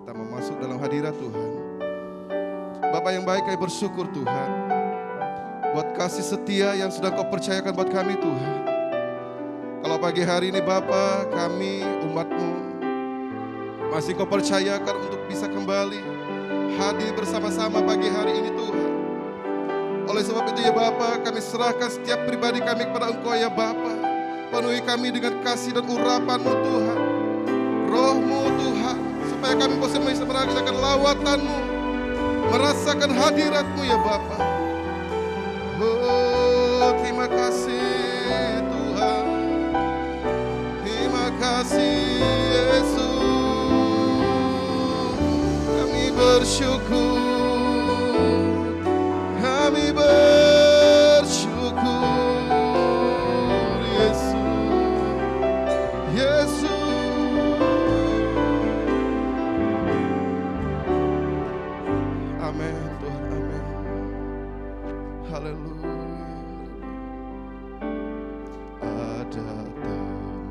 kita mau masuk dalam hadirat Tuhan. Bapa yang baik, kami bersyukur Tuhan buat kasih setia yang sudah Kau percayakan buat kami Tuhan. Kalau pagi hari ini Bapa, kami umat-Mu masih Kau percayakan untuk bisa kembali hadir bersama-sama pagi hari ini Tuhan. Oleh sebab itu ya Bapa, kami serahkan setiap pribadi kami kepada Engkau ya Bapa. Penuhi kami dengan kasih dan urapan-Mu Tuhan, Roh-Mu Tuhan, supaya kami bisa merasakan lawatan-Mu, merasakan hadirat-Mu ya Bapa. Oh, terima kasih Tuhan, terima kasih Yesus. Kami bersyukur, kami bersyukur Yesus, Yesus. Amin Tuhan, amin. Haleluya. Ada tempat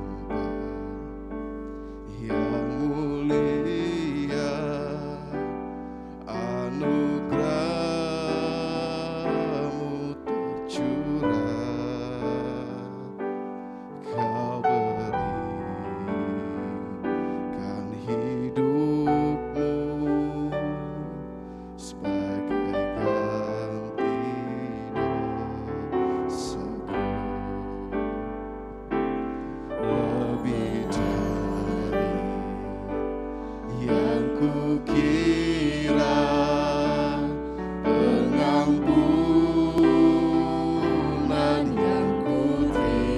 yang mulia, anugerah-Mu tercurah. Kau berikan hidup-Mu sebagai ganti dosaku. Lebih dari yang kukira, pengampunan yang kuterima,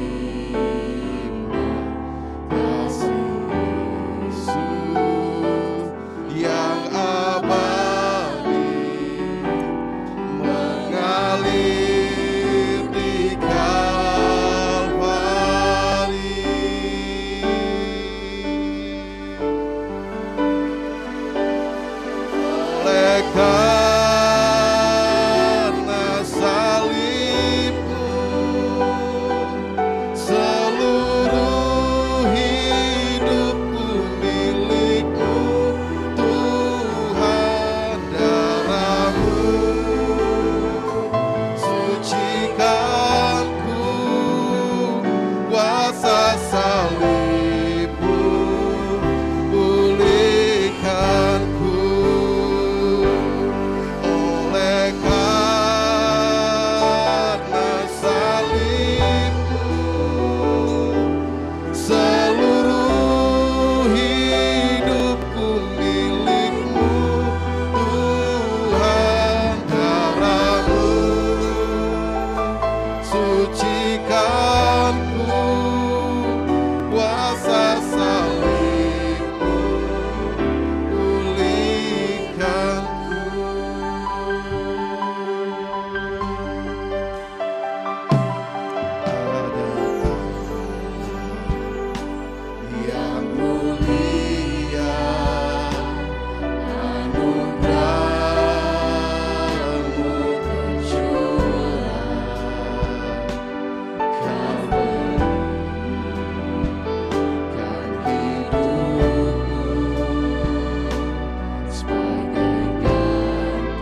kasih Yesus yang abadi mengalir di Kalvari. Oleh karena salib-Mu, seluruh hidupku milik-Mu Tuhan. Darah-Mu sucikanku, kuasa salib-Mu pulihkanku. Oleh karena salib-Mu, seluruh hidupku milik-Mu Tuhan. Darah-Mu sucikanku, kuasa salib-Mu pulihkanku. Ada yang mulia, anugerah-Mu tercurah. Kau berikan hidup-Mu sebagai ganti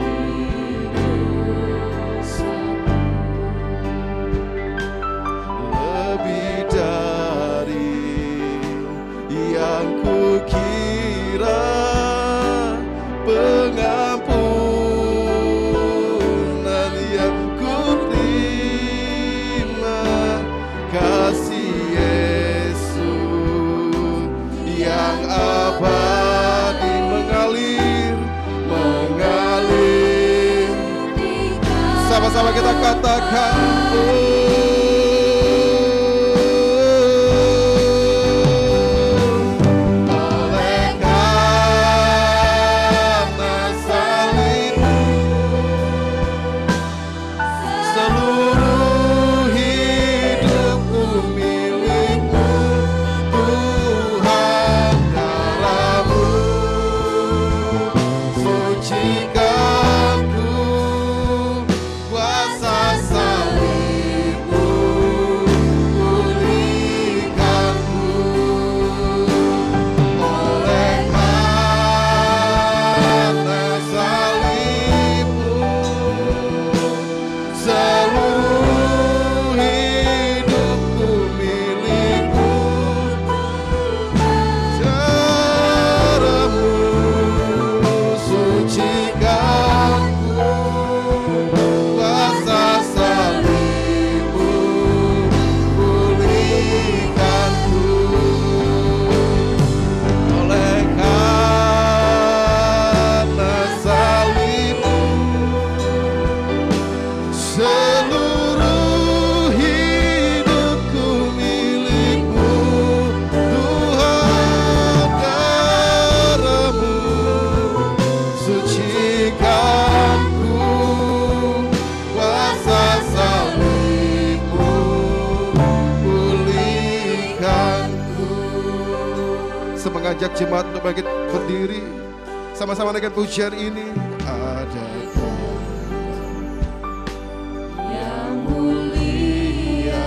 dosaku. Lebih dari yang kukira, pengampunan yang kuterima, kasih Yesus yang abadi mengalir. Sama-sama kita katakan, oleh karena salib-Mu, seluruh hidupku milik-Mu Tuhan. Darah-Mu sucikanku, kuasa salib mengajak jemaat untuk bangkit berdiri. Sama-sama naikkan pujian ini. Ada yang mulia,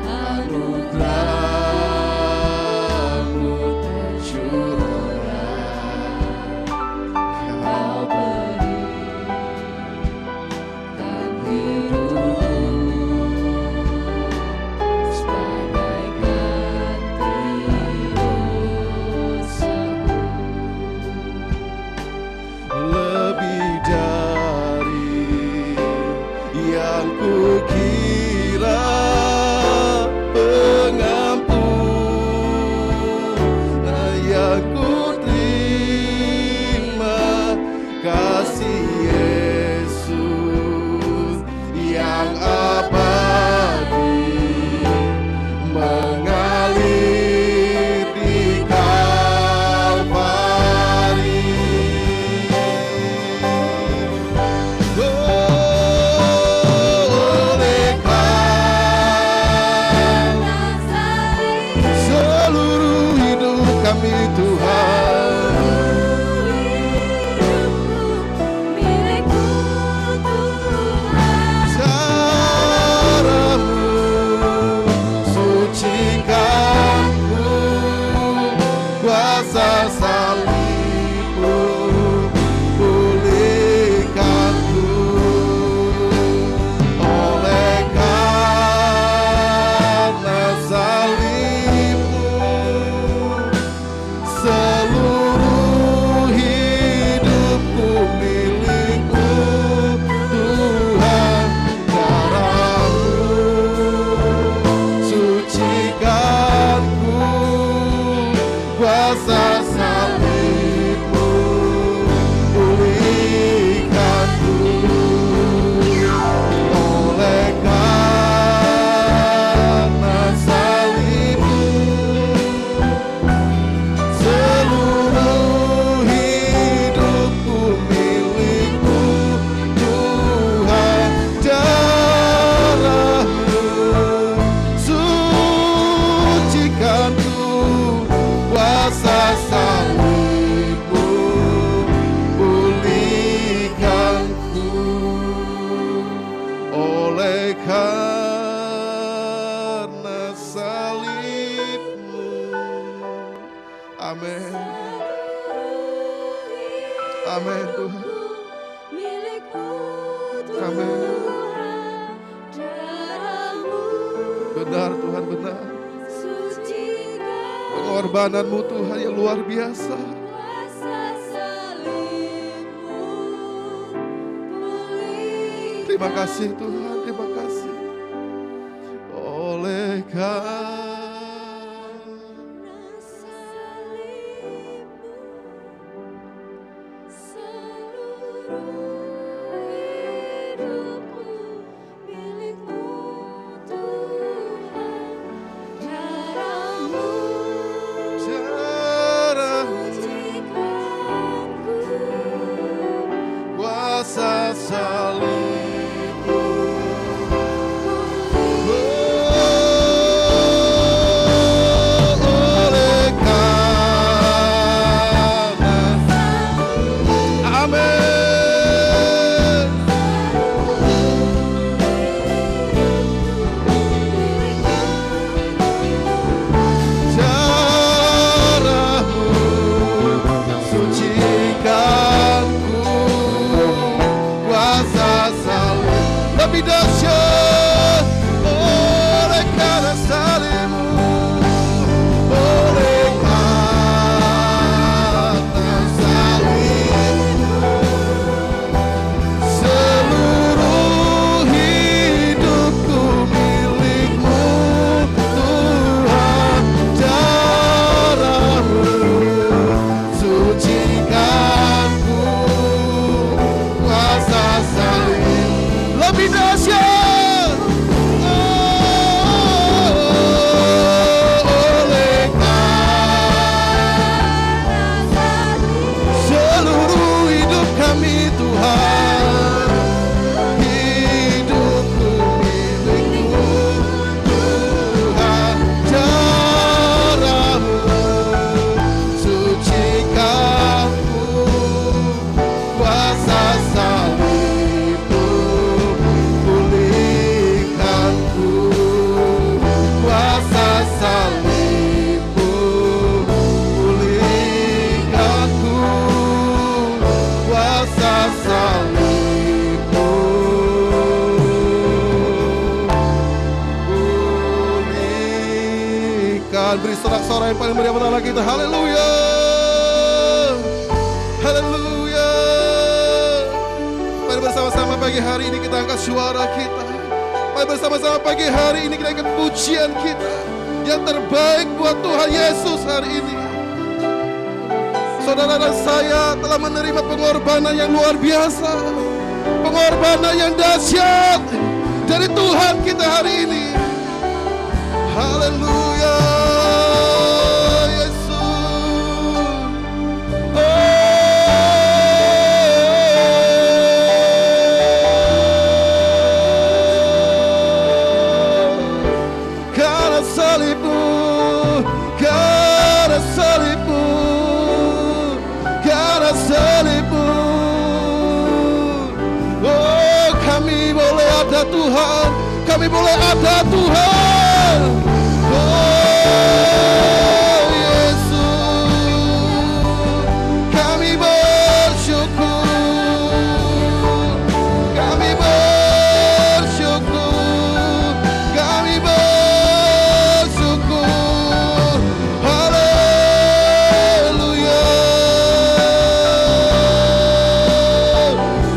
anugerah-Mu tercurah, Kau berikan hidup sebagai ganti dosaku. lebih dari yang kukira, pengampunan yang kuterima, kasih Yesus yang abadi mengalir di Kalvari. Seluruh hidup kami Tuhan, Milikmu Tuhan, caramu sucikanku, kuasa salibmu pulihkanku. Oleh karena salibmu, seluruh hidupku milikmu Tuhan. Darahmu sucikanku, kuasa salibmu pulihkanku. Oleh karena salibmu, seluruh hidupku milikmu Tuhan. Darahmu sucikanku, kuasa salibmu pulihkanku. Oleh karena salibmu. Amin. Amin Tuhan. milikmu Amin. Tuhan, darahmu Benar Tuhan, benar. sucikan, Pengorbananmu Tuhan yang luar biasa. kuasa salibmu pulih. Terima kasih Tuhan, terima kasih. Oleh karena kuasa salibmu, oh, Tuhan. Beri sorak-sorai yang paling meriah buat Allah kita. Haleluya. Haleluya. Mari bersama-sama pagi hari ini kita angkat suara kita. Mari bersama-sama pagi hari ini kita angkat pujian kita. Yang terbaik buat Tuhan Yesus hari ini. Saudara dan saya telah menerima pengorbanan yang luar biasa. Pengorbanan yang dahsyat dari Tuhan kita hari ini. Haleluya. Tuhan, kami boleh ada Tuhan. Oh Yesus, kami bersyukur, kami bersyukur, kami bersyukur. Haleluya.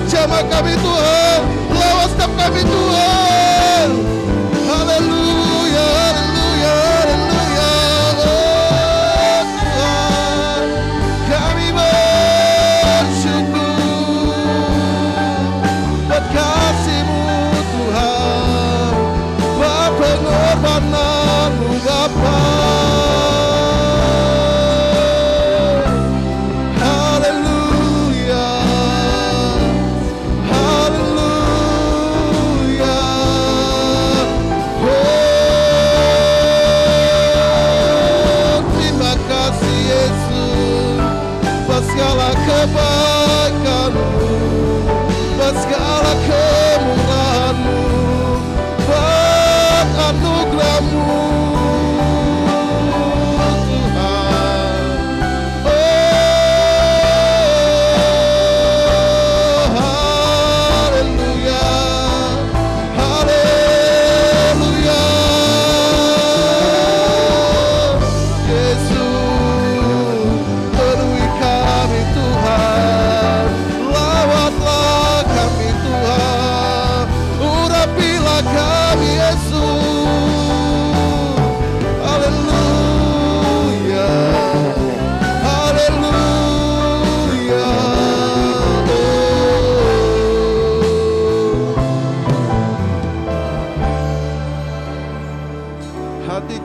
Jamah kami Tuhan, lawas kami Tuhan. Haleluya, haleluya, haleluya. Oh Tuhan, kami bersyukur buat kasih-Mu Tuhan, buat pengorbanan-Mu Bapa. Segala kebaikan-Mu, buat segala kemurahan-Mu, buat anugerah-Mu Tuhan. Oh haleluya, haleluya. Yesus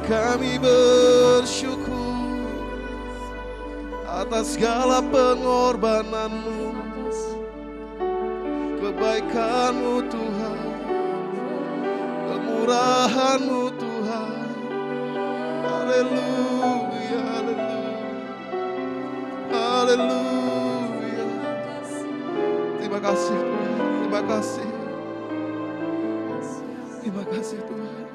kami bersyukur atas segala pengorbanan-Mu, kebaikan-Mu Tuhan, kemurahan-Mu Tuhan. Haleluya, haleluya, haleluya. Terima kasih Tuhan, terima kasih, terima kasih Tuhan.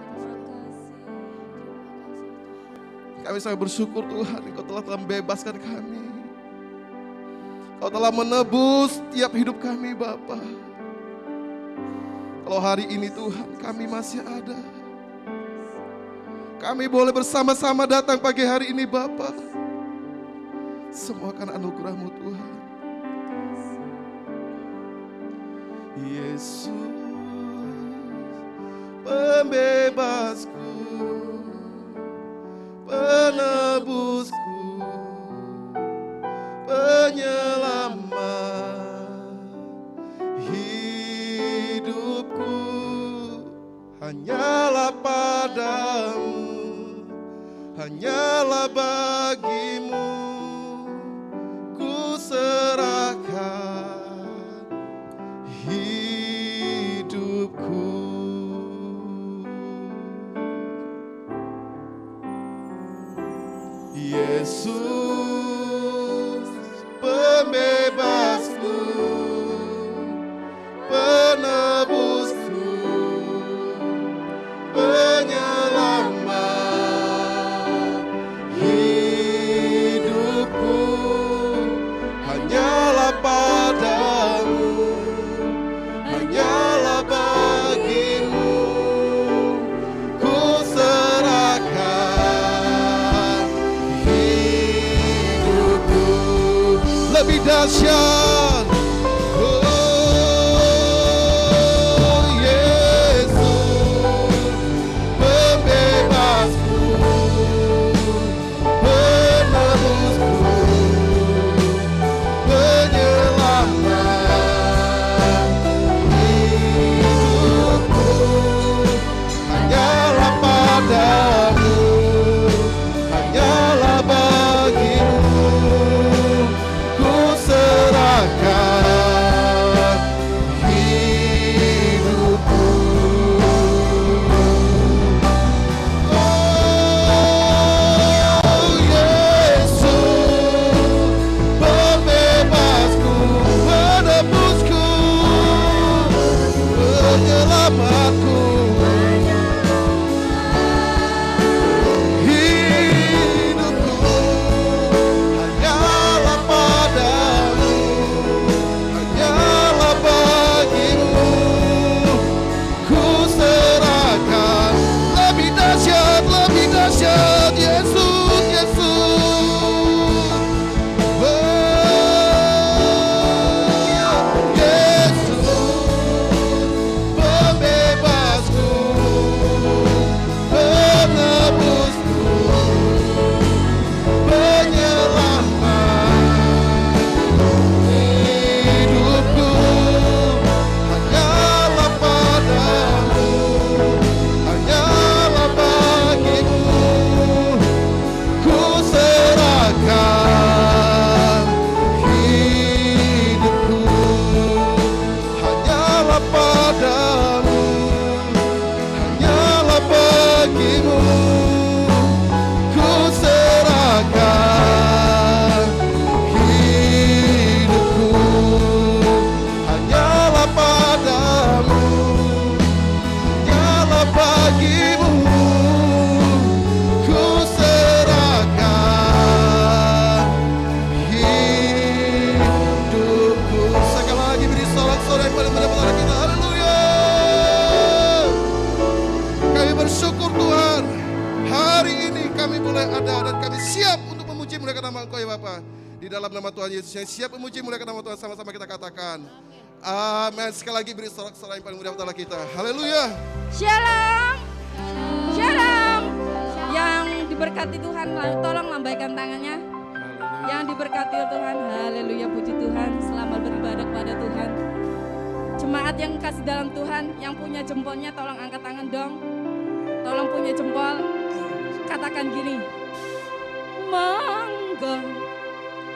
Kami sangat bersyukur Tuhan, Engkau telah membebaskan kami. Kau telah menebus tiap hidup kami Bapa. Kalau hari ini Tuhan kami masih ada, kami boleh bersama-sama datang pagi hari ini Bapa. Semua karena anugerah-Mu Tuhan. Yesus pembebasku, penebusku, penyelamat hidupku, hanyalah padamu, hanyalah bagimu ku serahkan hidupku. Yesus pembebasku, penebusku, penyelamat hidupku. lebih dahsyat. Oh Yesus, pembebasku, penebusku, penyelamat hidupku, hanyalah padamu, hanyalah bagimu ku serahkan hidupku. Oh Yesus, pembebasku, penebusku, penyelamatku, hidupku hanyalah padamu, hanyalah bagimu ku serahkan. Lebih dahsyat Yesus, Yesus. Oh Yesus, pembebasku, penebusku, penyelamat hidupku, hanyalah padamu, hanyalah bagimu ku serahkan hidupku, hanyalah padamu, hanyalah bagimu ku serahkan hidupku, hanyalah padamu, hanyalah bagimu ku serahkan hidupku. Sekali lagi beri sorak-sorai pada benar-benar kita. Haleluya. Kami bersyukur Tuhan, hari ini kami boleh ada dan kami siap untuk memuji muliakan nama Engkau ya Bapa. Di dalam nama Tuhan Yesus yang siap memuji muliakan nama Tuhan, sama-sama kita katakan amin. Sekali lagi beri sorak-sorai yang paling mulia pada kita. Haleluya. Shalom. Shalom. Yang diberkati Tuhan, tolong lambaikan tangannya. Yang diberkati Tuhan, haleluya, puji Tuhan. Selamat beribadah kepada Tuhan. Jemaat yang kasih dalam Tuhan, yang punya jempolnya tolong angkat tangan dong. Tolong punya jempol, katakan gini. Monggo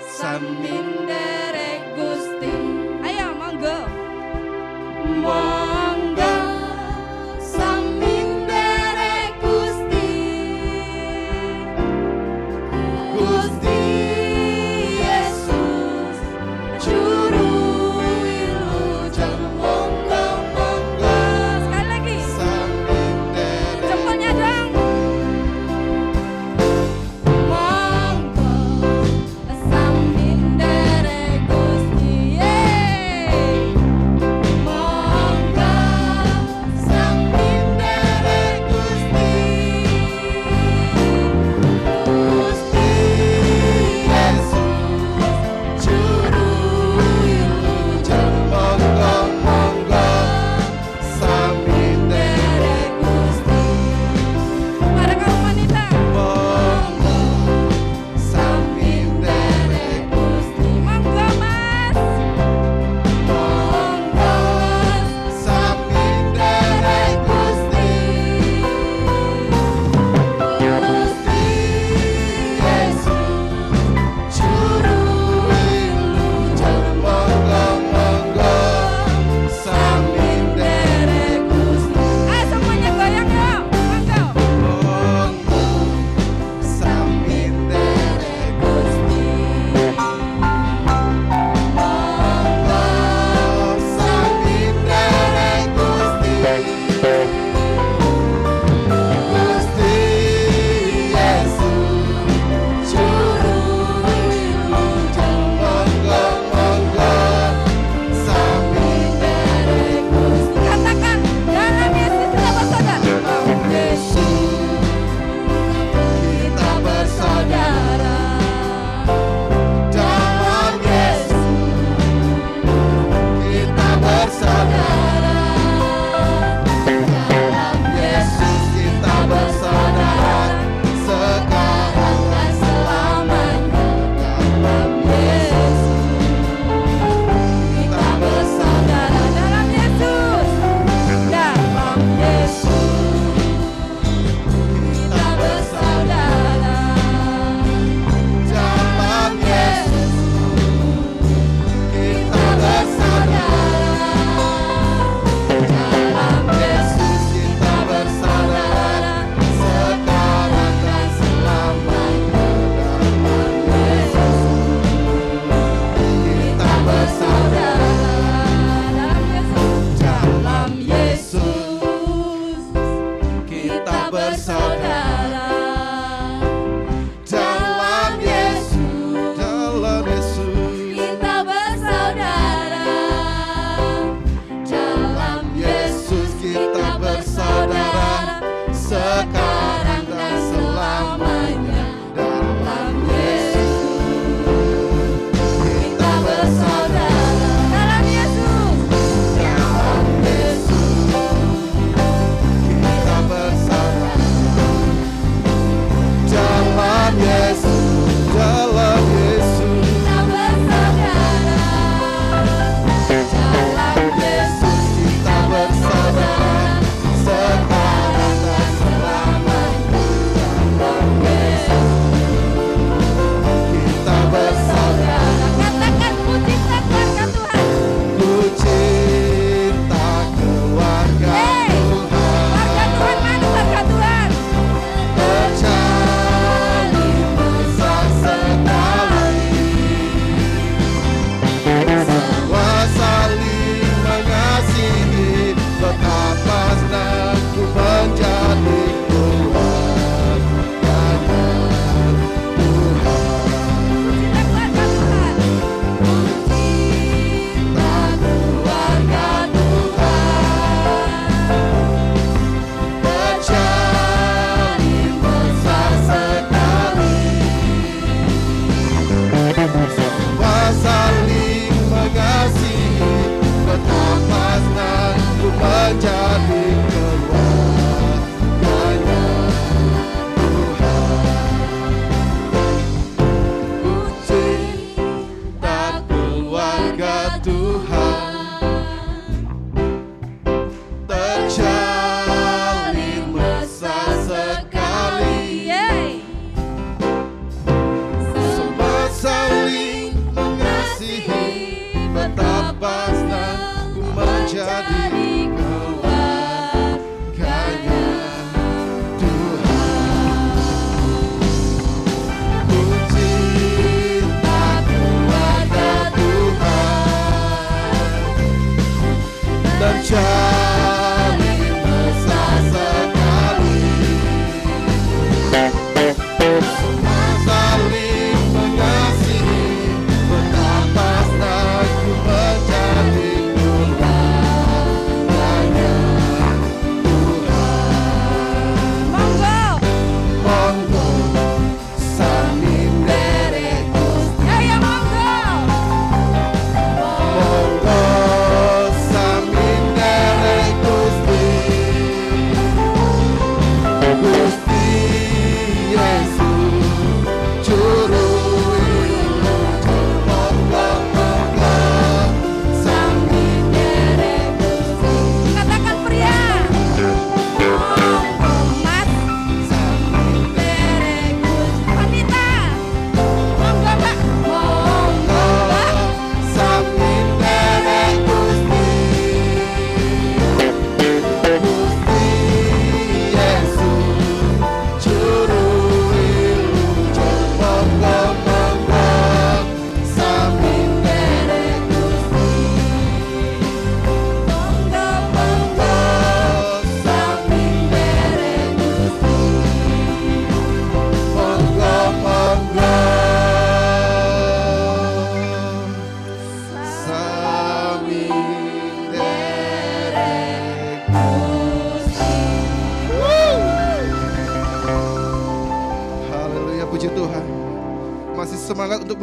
samindere Gusti. Ayo monggo. Monggo samindere Gusti. Gusti Yesus juru wilujeng monggo monggo. Sekali lagi. Jempolnya dong. Monggo samindere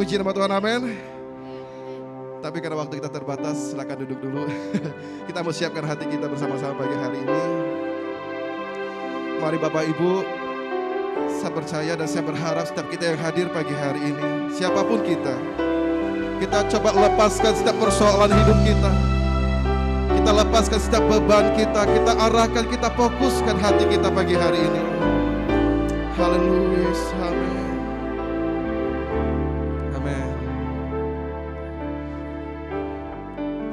puji nama Tuhan, amin. Tapi karena waktu kita terbatas, silakan duduk dulu. Kita mau siapkan hati kita bersama-sama pagi hari ini. Mari Bapak Ibu, saya percaya dan saya berharap setiap kita yang hadir pagi hari ini, siapapun kita coba lepaskan setiap persoalan hidup kita. Kita lepaskan setiap beban kita arahkan, kita fokuskan hati kita pagi hari ini. Haleluya, amin. Amin.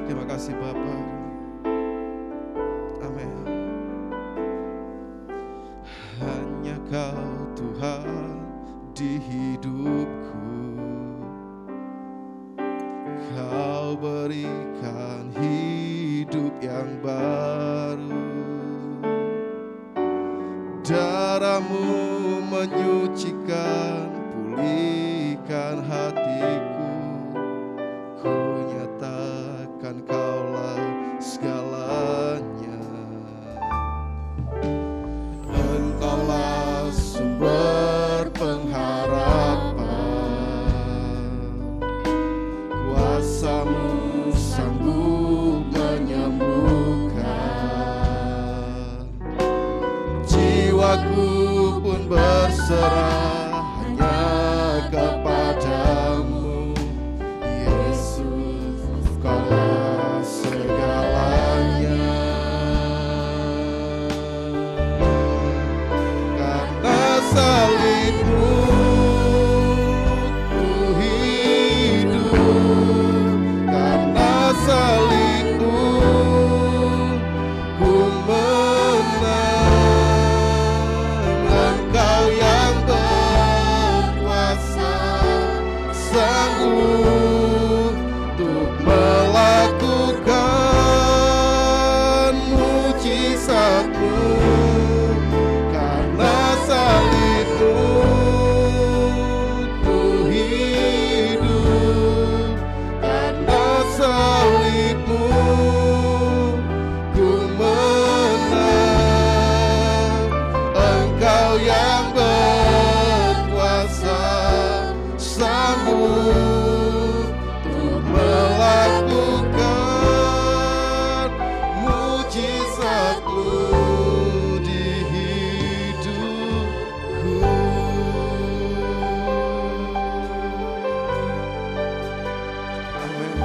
Terima kasih Bapa. Amin. Hanya Kau Tuhan di hidupku, Kau berikan hidup yang baru. Darah-Mu menyucikan, pulihkan hatiku. Ku nyatakan Kaulah segalanya. Engkaulah sumber pengharapan, kuasa-Mu sanggup menyembuhkan. Jiwaku pun berserah hanya kepadamu, Yesus, Kaulah segalanya. Karena salib-Mu ku hidup, karena salib-Mu ku menang. Engkau yang berkuasa, sanggup untuk melakukan mujizat-Mu. Karena salib-Mu ku hidup, karena salib-Mu ku menang. Engkau yang berkuasa, sanggup untuk melakukan mujizat-Mu di hidupku. Amin.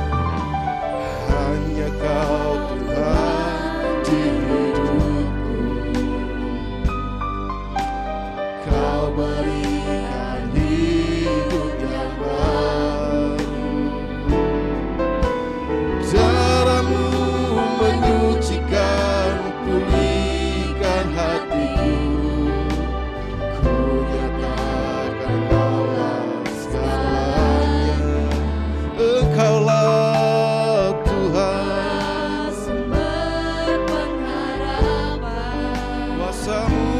Hanya Kau Tuhan di hidupku, Kau berikan hidup yang baru. Darah-Mu menyucikan, pulihkan hatiku. Ku nyatakan Kaulah segalanya. Engkaulah Tuhan, Sumber pengharapan, kuasa-Mu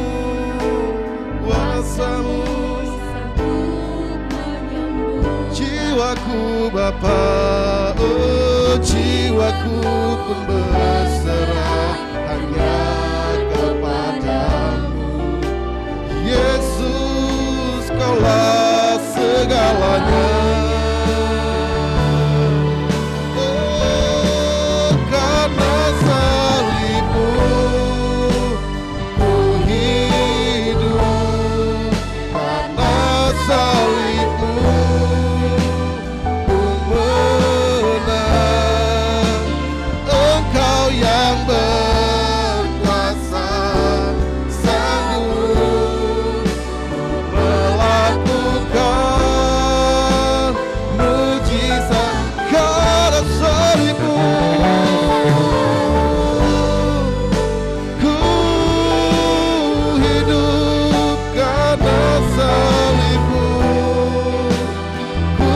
sanggup menyembuhkan. jiwaku Bapa, oh jiwaku pun berserah hanya kepadamu, Yesus, Kaulah segalanya. Oh, karena salib-Mu ku hidup, karena salib-Mu ku menang. Engkau yang berkuasa, sanggup melakukan mujizat. Karena salib-Mu ku hidup, karena salib-Mu ku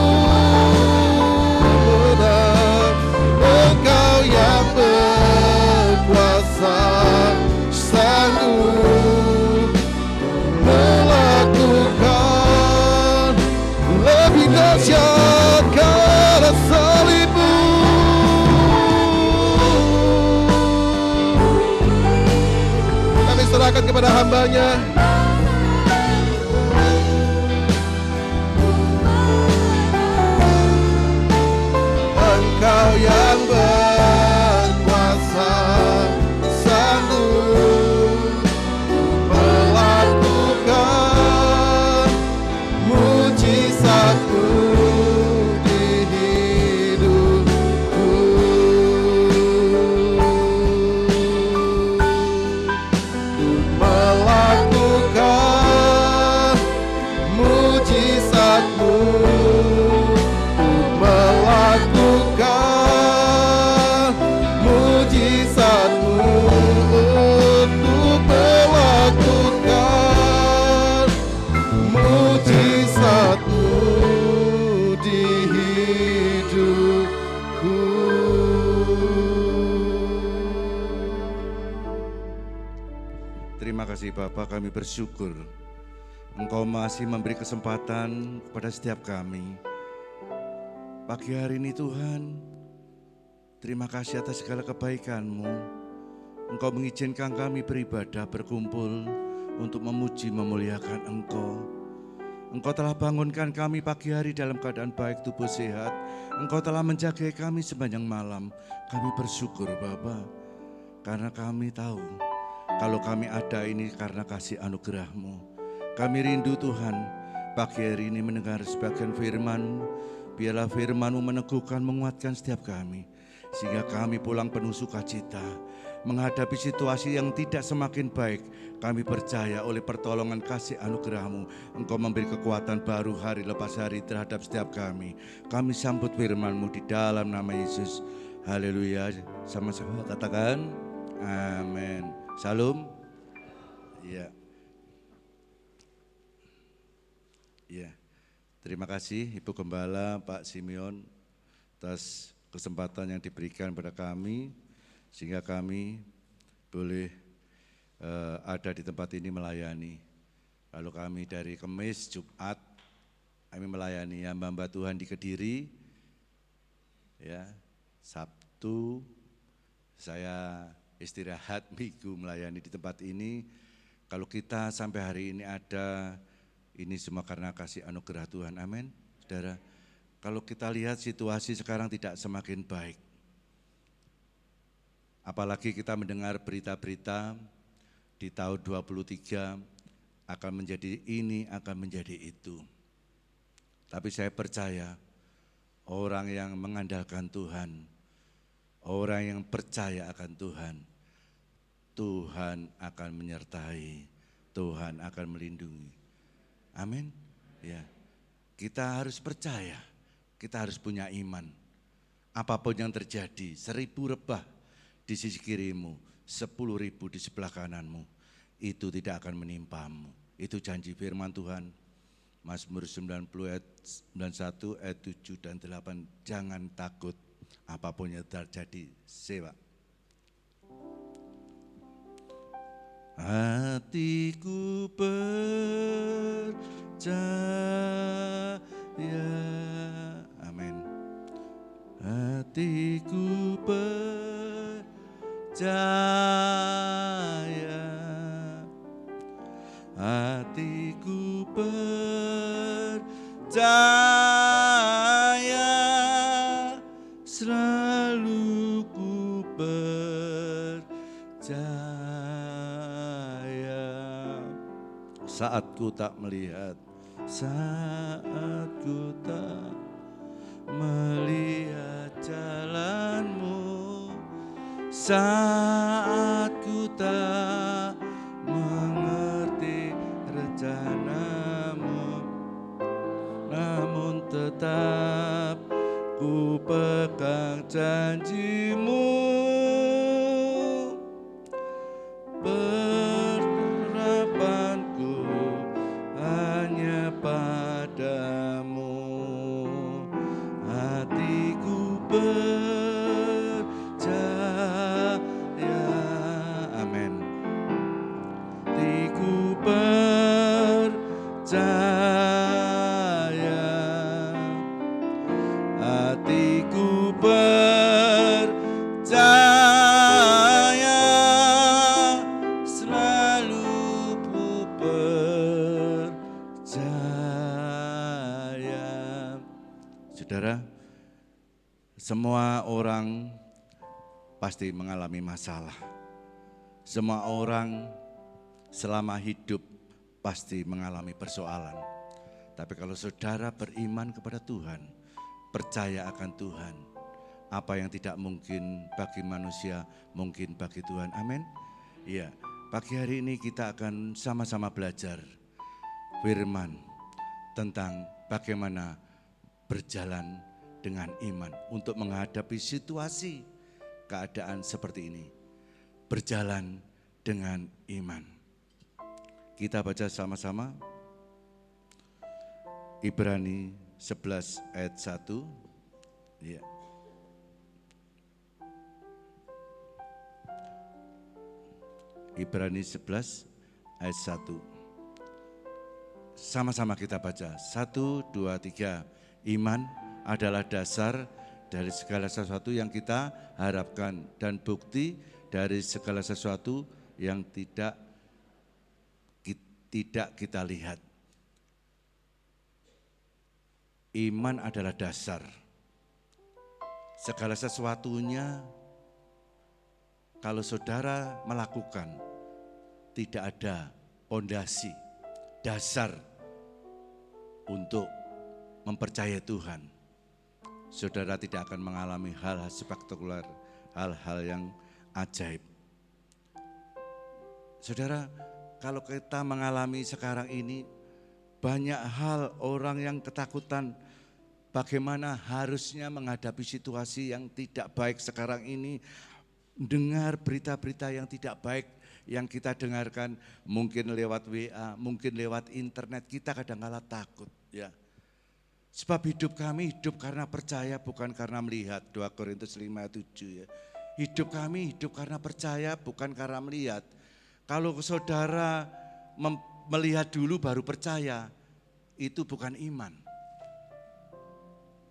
menang. Engkau yang berkuasa, sanggup melakukan lebih dahsyat karena salib-Mu. Kami serahkan kepada hamba-Nya. Terima kasih Bapa, kami bersyukur Engkau masih memberi kesempatan kepada setiap kami. Pagi hari ini Tuhan, terima kasih atas segala kebaikan-Mu. Engkau mengizinkan kami beribadah, berkumpul untuk memuji, memuliakan Engkau. Engkau telah bangunkan kami pagi hari dalam keadaan baik, tubuh sehat. Engkau telah menjaga kami sepanjang malam. Kami bersyukur Bapa, karena kami tahu kalau kami ada ini karena kasih anugerah-Mu. Kami rindu Tuhan, pagi hari ini mendengar sebagian firman-Mu. Biarlah firman-Mu meneguhkan, menguatkan setiap kami. Sehingga kami pulang penuh sukacita. Menghadapi situasi yang tidak semakin baik, kami percaya oleh pertolongan kasih anugerah-Mu, Engkau memberi kekuatan baru hari lepas hari terhadap setiap kami. Kami sambut firman-Mu di dalam nama Yesus. Haleluya. Sama-sama katakan, amin. Salam. Ya. Ya. Terima kasih Ibu Gembala, Pak Simeon atas kesempatan yang diberikan kepada kami sehingga kami boleh ada di tempat ini melayani. Lalu kami dari Kamis, Jumat kami melayani hamba-hamba Tuhan di Kediri. Ya, Sabtu saya istirahat, Minggu melayani di tempat ini. Kalau kita sampai hari ini ada, ini semua karena kasih anugerah Tuhan, amin. Saudara, kalau kita lihat situasi sekarang tidak semakin baik. Apalagi kita mendengar berita-berita di tahun 23 akan menjadi ini, akan menjadi itu. Tapi saya percaya orang yang mengandalkan Tuhan, orang yang percaya akan Tuhan, Tuhan akan menyertai, Tuhan akan melindungi. Amin. Ya. Kita harus percaya, kita harus punya iman. Apapun yang terjadi, 1000 rebah di sisi kirimu, 10.000 di sebelah kananmu, itu tidak akan menimpamu. Itu janji firman Tuhan. Mazmur 90 ayat 91, ayat 7 dan 8. Jangan takut, apapun yang terjadi, sewa. Hatiku percaya, amin. Hatiku percaya, hatiku percaya, selalu ku percaya. Saat ku tak melihat, saat ku tak melihat jalanmu, saat ku tak mengerti rencanamu, namun tetap ku pegang janjimu. Pengharapanku hanya padamu, hatiku percaya, amin. Hatiku percaya, hatiku percaya, selalu ku percaya. Saudara, semua orang pasti mengalami masalah. Semua orang selama hidup pasti mengalami persoalan. Tapi kalau saudara beriman kepada Tuhan, percaya akan Tuhan, apa yang tidak mungkin bagi manusia, mungkin bagi Tuhan. Amin. Iya, pagi hari ini kita akan sama-sama belajar firman tentang bagaimana berjalan dengan iman untuk menghadapi situasi keadaan seperti ini. Berjalan dengan iman. Kita baca sama-sama Ibrani 11 ayat 1. Ya. Ibrani 11 ayat 1. Sama-sama kita baca. 1, 2, 3. Iman adalah dasar dari segala sesuatu yang kita harapkan dan bukti dari segala sesuatu yang tidak kita lihat. Iman adalah dasar. Segala sesuatunya kalau saudara melakukan tidak ada pondasi, dasar untuk mempercayai Tuhan, saudara tidak akan mengalami hal-hal spektakuler, hal-hal yang ajaib. Saudara, kalau kita mengalami sekarang ini banyak hal orang yang ketakutan bagaimana harusnya menghadapi situasi yang tidak baik sekarang ini. Dengar berita-berita yang tidak baik yang kita dengarkan mungkin lewat WA, mungkin lewat internet, kita kadang-kala takut ya. Sebab hidup kami hidup karena percaya bukan karena melihat. 2 Korintus 5:7 ya. Hidup kami hidup karena percaya bukan karena melihat. Kalau saudara melihat dulu baru percaya, itu bukan iman.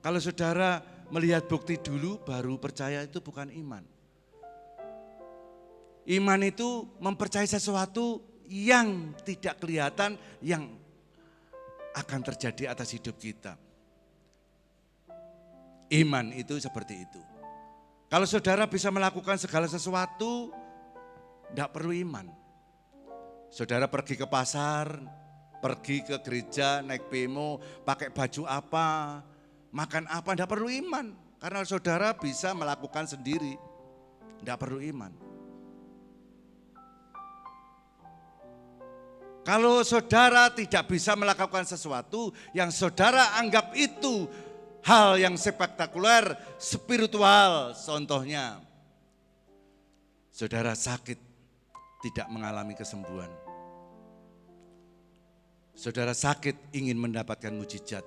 Kalau saudara melihat bukti dulu baru percaya, itu bukan iman. Iman itu mempercayai sesuatu yang tidak kelihatan, yang akan terjadi atas hidup kita. Iman itu seperti itu. Kalau saudara bisa melakukan segala sesuatu, tidak perlu iman. Saudara pergi ke pasar, pergi ke gereja, naik bemo, pakai baju apa, makan apa, tidak perlu iman. Karena saudara bisa melakukan sendiri, tidak perlu iman. Kalau saudara tidak bisa melakukan sesuatu yang saudara anggap itu hal yang spektakuler, spiritual, contohnya saudara sakit, tidak mengalami kesembuhan. Saudara sakit ingin mendapatkan mujizat.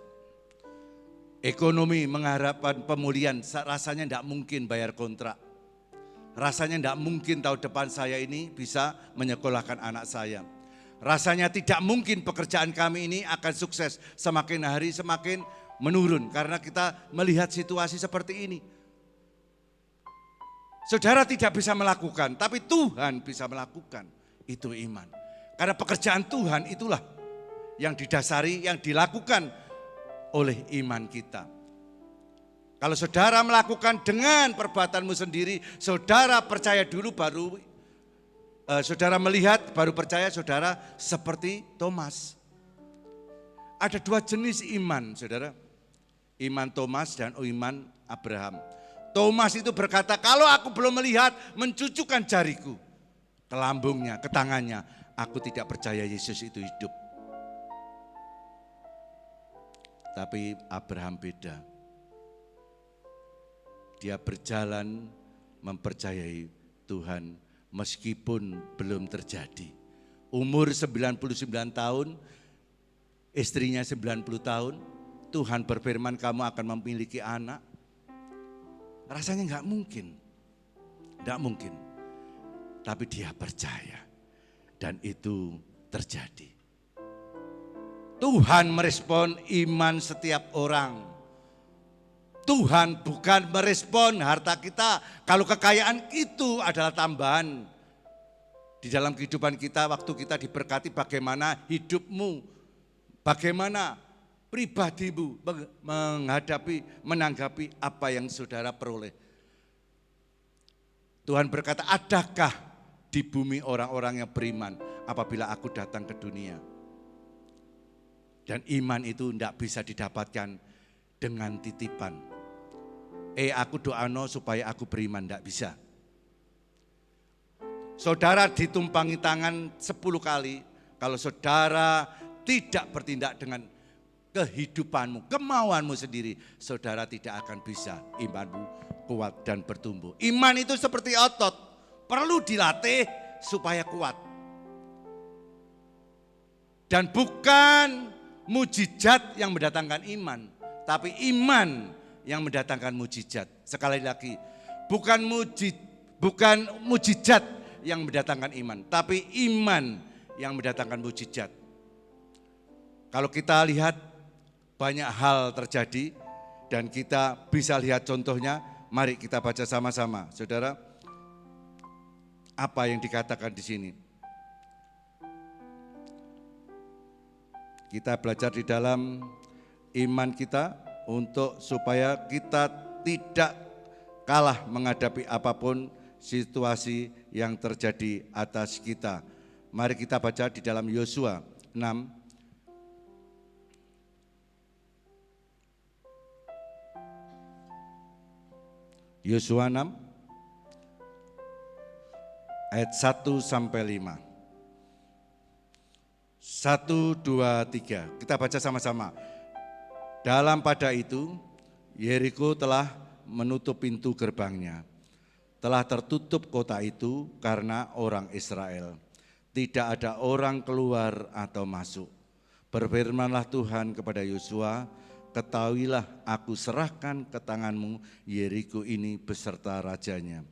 Ekonomi mengharapkan pemulihan, rasanya tidak mungkin bayar kontrak. Rasanya tidak mungkin tahun depan saya ini bisa menyekolahkan anak saya. Rasanya tidak mungkin pekerjaan kami ini akan sukses, semakin hari semakin menurun karena kita melihat situasi seperti ini. Saudara tidak bisa melakukan, tapi Tuhan bisa melakukan. Itu iman. Karena pekerjaan Tuhan itulah yang didasari, yang dilakukan oleh iman kita. Kalau saudara melakukan dengan perbuatanmu sendiri, saudara percaya dulu baru, saudara melihat baru percaya, saudara seperti Thomas. Ada 2 jenis iman, saudara. Iman Thomas dan iman Abraham. Thomas itu berkata, kalau aku belum melihat, mencucukkan jariku ke lambungnya, ke tangannya, aku tidak percaya Yesus itu hidup. Tapi Abraham beda. Dia berjalan mempercayai Tuhan meskipun belum terjadi. Umur 99 tahun, istrinya 90 tahun, Tuhan berfirman kamu akan memiliki anak. Rasanya enggak mungkin. Enggak mungkin. Tapi dia percaya dan itu terjadi. Tuhan merespon iman setiap orang. Tuhan bukan merespon harta kita. Kalau kekayaan itu adalah tambahan. Di dalam kehidupan kita, waktu kita diberkati, bagaimana hidupmu, bagaimana pribadimu menanggapi apa yang saudara peroleh. Tuhan berkata, adakah di bumi orang-orang yang beriman apabila aku datang ke dunia? Dan iman itu tidak bisa didapatkan dengan titipan. Aku doano supaya aku beriman, tidak bisa. Saudara ditumpangi tangan 10 kali, kalau saudara tidak bertindak dengan kehidupanmu, kemauanmu sendiri, saudara tidak akan bisa imanmu kuat dan bertumbuh. Iman itu seperti otot, perlu dilatih supaya kuat. Dan bukan mujizat yang mendatangkan iman, tapi iman yang mendatangkan mujizat. Sekali lagi, bukan mujizat yang mendatangkan iman, tapi iman yang mendatangkan mujizat. Kalau kita lihat banyak hal terjadi dan kita bisa lihat contohnya, mari kita baca sama-sama. Saudara, apa yang dikatakan di sini? Kita belajar di dalam iman kita untuk supaya kita tidak kalah menghadapi apapun situasi yang terjadi atas kita. Mari kita baca di dalam Yosua 6. Yosua 6 ayat 1 sampai 5. 1, 2, 3. Kita baca sama-sama. Dalam pada itu, Yeriko telah menutup pintu gerbangnya. Telah tertutup kota itu karena orang Israel. Tidak ada orang keluar atau masuk. Berfirmanlah Tuhan kepada Yosua, ketahuilah aku serahkan ke tanganmu Yeriko ini beserta rajanya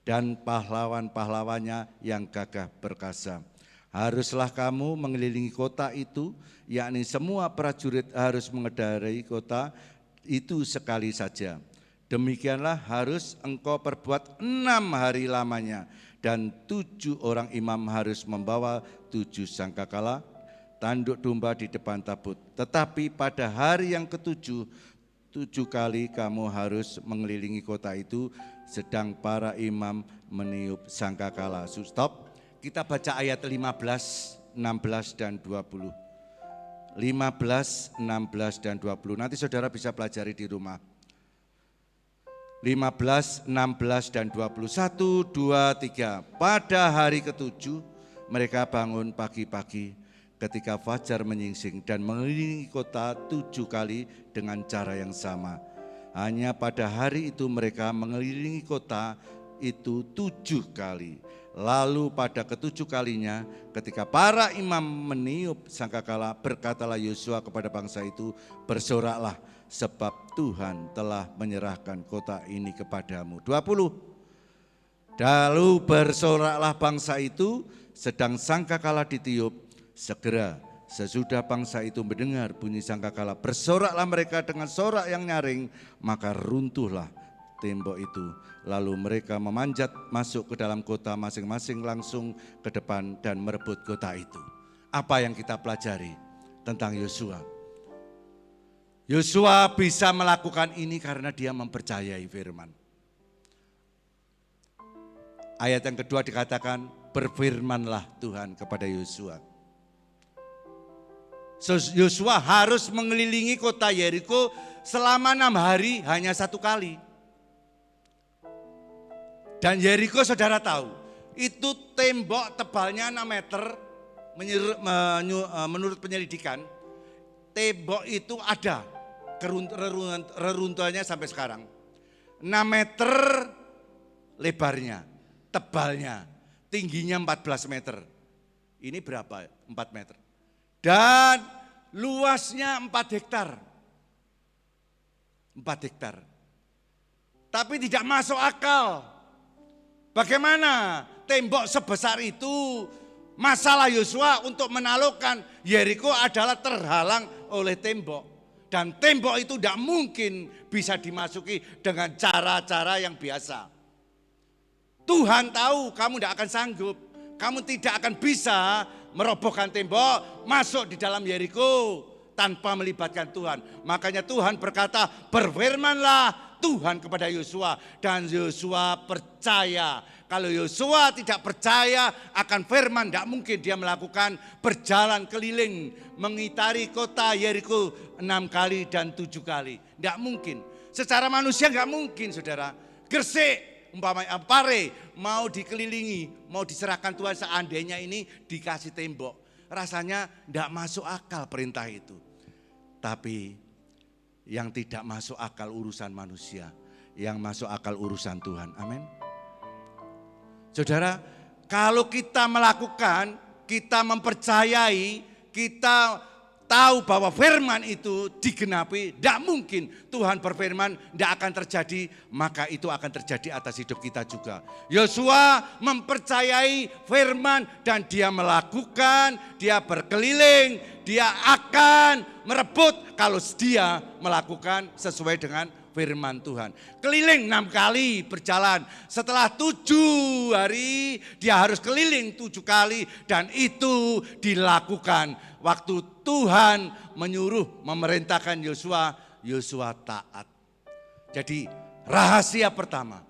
dan pahlawan-pahlawannya yang gagah perkasa. Haruslah kamu mengelilingi kota itu, yakni semua prajurit harus mengendarai kota itu sekali saja. Demikianlah harus engkau perbuat 6 hari lamanya, dan 7 orang imam harus membawa 7 sangkakala tanduk domba di depan tabut. Tetapi pada hari yang ke-7, 7 kali kamu harus mengelilingi kota itu, sedang para imam meniup sangkakala. Stop. Kita baca ayat 15, 16 dan 20. 15, 16 dan 20. Nanti saudara bisa pelajari di rumah. 15, 16 dan 20. 1, 2, 3. Pada hari ke-7 mereka bangun pagi-pagi ketika fajar menyingsing dan mengelilingi kota 7 kali dengan cara yang sama. Hanya pada hari itu mereka mengelilingi kota itu 7 kali. Lalu pada ke-7 kalinya ketika para imam meniup sangkakala, berkatalah Yosua kepada bangsa itu, bersoraklah sebab Tuhan telah menyerahkan kota ini kepadamu. 20. Lalu bersoraklah bangsa itu, sedang sangkakala ditiup. Segera sesudah bangsa itu mendengar bunyi sangkakala, bersoraklah mereka dengan sorak yang nyaring, maka runtuhlah tembok itu. Lalu mereka memanjat masuk ke dalam kota masing-masing, langsung ke depan dan merebut kota itu. Apa yang kita pelajari tentang Yosua? Yosua bisa melakukan ini karena dia mempercayai firman. Ayat yang kedua dikatakan, berfirmanlah Tuhan kepada Yosua. Yosua harus mengelilingi kota Yeriko selama 6 hari hanya 1 kali. Dan Yeriko saudara tahu, itu tembok tebalnya 6 meter, menurut penyelidikan, tembok itu ada reruntuhannya sampai sekarang. 6 meter lebarnya, tebalnya, tingginya 14 meter. Ini berapa? 4 meter. Dan luasnya 4 hektar. 4 hektar. Tapi tidak masuk akal. Bagaimana tembok sebesar itu? Masalah Yosua untuk menaklukkan Yeriko adalah terhalang oleh tembok. Dan tembok itu tidak mungkin bisa dimasuki dengan cara-cara yang biasa. Tuhan tahu kamu tidak akan sanggup. Kamu tidak akan bisa merobohkan tembok, masuk di dalam Yeriko tanpa melibatkan Tuhan. Makanya Tuhan berkata, berfirmanlah Tuhan kepada Yosua, dan Yosua percaya. Kalau Yosua tidak percaya akan firman, tidak mungkin dia melakukan berjalan keliling mengitari kota Yeriko 6 kali dan 7 kali. Tidak mungkin. Secara manusia tidak mungkin, saudara. Gresik, umpamanya Pare mau dikelilingi, mau diserahkan Tuhan, seandainya ini dikasih tembok. Rasanya tidak masuk akal perintah itu. Tapi yang tidak masuk akal urusan manusia, yang masuk akal urusan Tuhan. Amin. Saudara, kalau kita melakukan, kita mempercayai, kita tahu bahwa firman itu digenapi, tidak mungkin Tuhan berfirman tidak akan terjadi, maka itu akan terjadi atas hidup kita juga. Yosua mempercayai firman dan dia melakukan, dia berkeliling, dia akan merebut kalau dia melakukan sesuai dengan firman Tuhan. Keliling 6 kali berjalan. Setelah 7 hari dia harus keliling 7 kali. Dan itu dilakukan. Waktu Tuhan menyuruh memerintahkan Yosua, Yosua taat. Jadi rahasia pertama.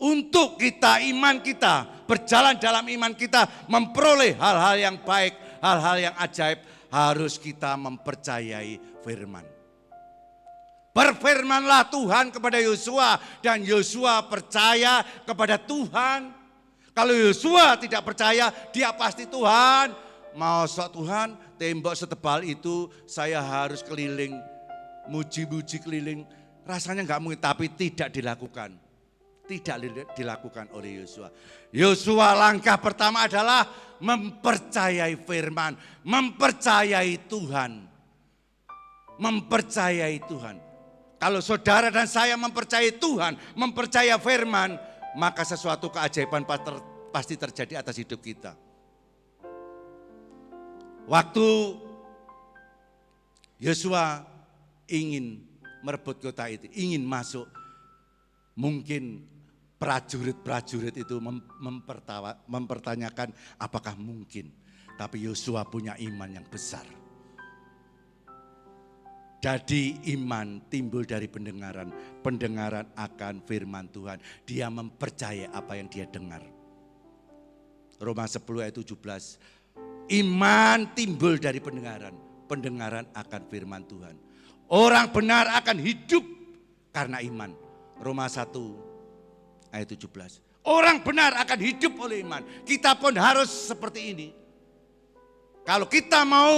Untuk kita, iman kita, berjalan dalam iman kita, memperoleh hal-hal yang baik, hal-hal yang ajaib, harus kita mempercayai firman. Berfirmanlah Tuhan kepada Yosua dan Yosua percaya kepada Tuhan. Kalau Yosua tidak percaya, dia pasti Tuhan. Masa Tuhan tembok setebal itu saya harus keliling, muji-muji keliling. Rasanya enggak mungkin, tapi tidak dilakukan. Tidak dilakukan oleh Yosua. Yosua langkah pertama adalah mempercayai firman, mempercayai Tuhan. Mempercayai Tuhan. Kalau saudara dan saya mempercayai Tuhan, mempercayai firman, maka sesuatu keajaiban pasti terjadi atas hidup kita. Waktu Yosua ingin merebut kota itu, ingin masuk, mungkin prajurit-prajurit itu mempertanyakan apakah mungkin. Tapi Yosua punya iman yang besar. Jadi iman timbul dari pendengaran. Pendengaran akan firman Tuhan. Dia mempercayai apa yang dia dengar. Roma 10 ayat 17. Iman timbul dari pendengaran. Pendengaran akan firman Tuhan. Orang benar akan hidup karena iman. Roma 1 ayat 17. Orang benar akan hidup oleh iman. Kita pun harus seperti ini. Kalau kita mau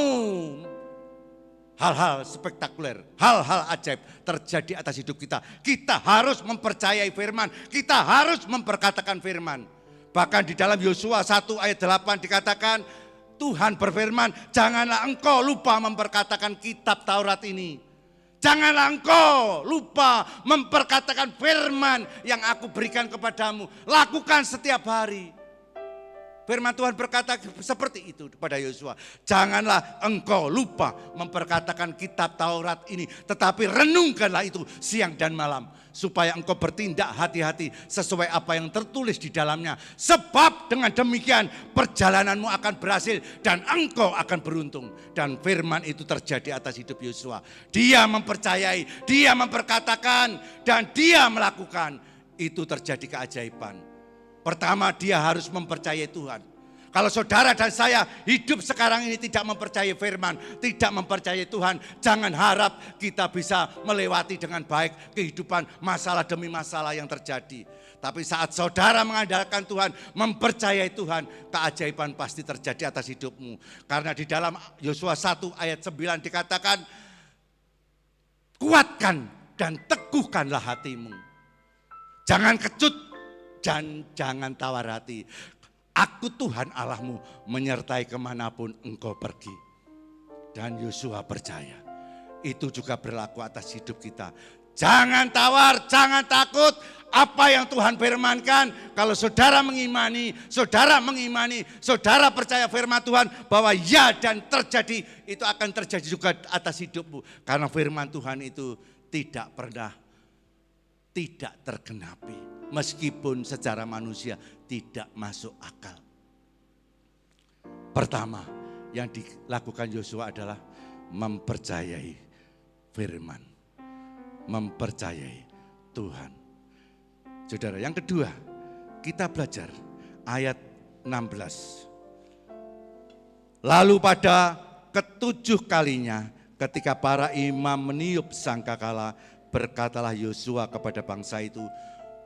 hal-hal spektakuler, hal-hal ajaib terjadi atas hidup kita, kita harus mempercayai firman, kita harus memperkatakan firman. Bahkan di dalam Yosua 1 ayat 8 dikatakan, Tuhan berfirman, janganlah engkau lupa memperkatakan kitab Taurat ini. Janganlah engkau lupa memperkatakan firman yang aku berikan kepadamu. Lakukan setiap hari. Firman Tuhan berkata seperti itu kepada Yosua. Janganlah engkau lupa memperkatakan kitab Taurat ini. Tetapi renungkanlah itu siang dan malam. Supaya engkau bertindak hati-hati sesuai apa yang tertulis di dalamnya. Sebab dengan demikian perjalananmu akan berhasil dan engkau akan beruntung. Dan firman itu terjadi atas hidup Yosua. Dia mempercayai, dia memperkatakan dan dia melakukan. Itu terjadi keajaiban. Pertama dia harus mempercayai Tuhan. Kalau saudara dan saya hidup sekarang ini tidak mempercayai firman, tidak mempercayai Tuhan, jangan harap kita bisa melewati dengan baik kehidupan masalah demi masalah yang terjadi. Tapi saat saudara mengandalkan Tuhan, mempercayai Tuhan, keajaiban pasti terjadi atas hidupmu. Karena di dalam Yosua 1 ayat 9 dikatakan, kuatkan dan teguhkanlah hatimu. Jangan kecut dan jangan tawar hati. Aku Tuhan Allahmu menyertai kemanapun engkau pergi. Dan Yosua percaya. Itu juga berlaku atas hidup kita. Jangan tawar, jangan takut. Apa yang Tuhan firmankan. Kalau saudara mengimani, saudara percaya firman Tuhan. Bahwa ya dan terjadi. Itu akan terjadi juga atas hidupmu. Karena firman Tuhan itu tidak pernah tidak tergenapi. Meskipun secara manusia tidak masuk akal. Pertama yang dilakukan Yosua adalah mempercayai firman. Mempercayai Tuhan. Saudara, yang kedua kita belajar ayat 16. Lalu pada ketujuh kalinya ketika para imam meniup sangkakala, berkatalah Yosua kepada bangsa itu,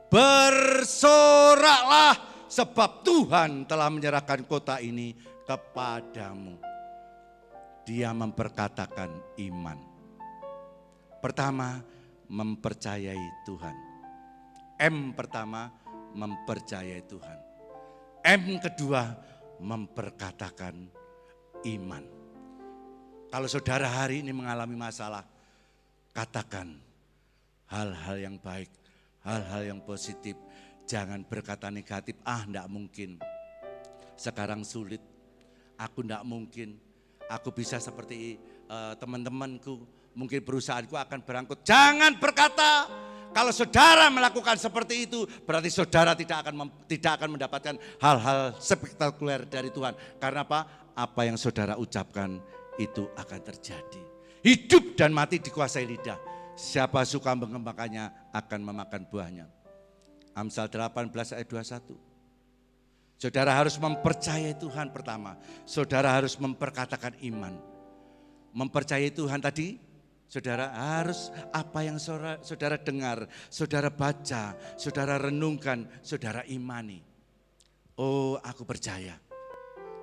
bersoraklah sebab Tuhan telah menyerahkan kota ini kepadamu. Dia memperkatakan iman. Pertama, mempercayai Tuhan. M pertama, mempercayai Tuhan. M kedua, memperkatakan iman. Kalau saudara hari ini mengalami masalah, katakan hal-hal yang baik, hal-hal yang positif. Jangan berkata negatif, enggak mungkin. Sekarang sulit, aku enggak mungkin. Aku bisa seperti teman-temanku, mungkin perusahaanku akan berangkut. Jangan berkata, kalau saudara melakukan seperti itu, berarti saudara tidak akan mendapatkan hal-hal spektakuler dari Tuhan. Karena apa? Apa yang saudara ucapkan itu akan terjadi. Hidup dan mati dikuasai lidah. Siapa suka mengembangkannya akan memakan buahnya. Amsal 18 ayat 21. Saudara harus mempercayai Tuhan pertama. Saudara harus memperkatakan iman. Mempercayai Tuhan tadi, saudara harus apa yang saudara dengar, saudara baca, saudara renungkan, saudara imani. Oh, aku percaya.